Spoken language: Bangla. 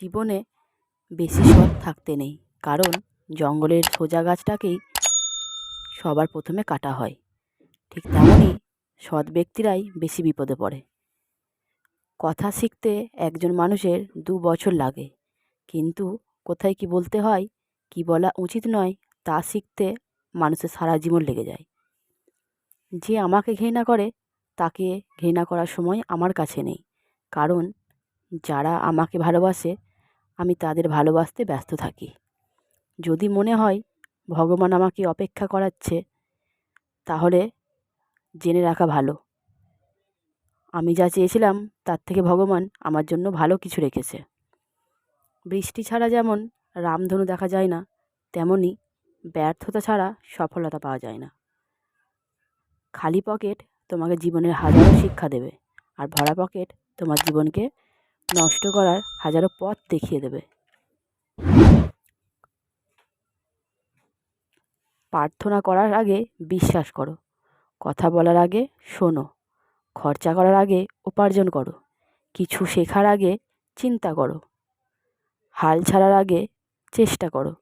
জীবনে বেশি সৎ থাকতে নেই, কারণ জঙ্গলের সোজা গাছটাকেই সবার প্রথমে কাটা হয়। ঠিক তেমনই সৎ ব্যক্তিরাই বেশি বিপদে পড়ে। কথা শিখতে একজন মানুষের 2 বছর লাগে, কিন্তু কোথায় কি বলতে হয়, কি বলা উচিত নয় তা শিখতে মানুষের সারা জীবন লেগে যায়। যে আমাকে ঘৃণা করে তাকে ঘৃণা করার সময় আমার কাছে নেই, কারণ যারা আমাকে ভালোবাসে আমি তাদের ভালোবাসতে ব্যস্ত থাকি। যদি মনে হয় ভগবান আমাকে অপেক্ষা করাচ্ছে, তাহলে জেনে রাখা ভালো, আমি যা চেয়েছিলাম তার থেকে ভগবান আমার জন্য ভালো কিছু রেখেছে। বৃষ্টি ছাড়া যেমন রামধনু দেখা যায় না, তেমনি ব্যর্থতা ছাড়া সফলতা পাওয়া যায় না। খালি পকেট তোমাকে জীবনের হাজারো শিক্ষা দেবে, আর ভরা পকেট তোমার জীবনকে নষ্ট করার হাজারো পথ দেখিয়ে দেবে। প্রার্থনা করার আগে বিশ্বাস করো, কথা বলার আগে শোনো, খরচা করার আগে উপার্জন করো, কিছু শেখার আগে চিন্তা করো, হাল ছাড়ার আগে চেষ্টা করো।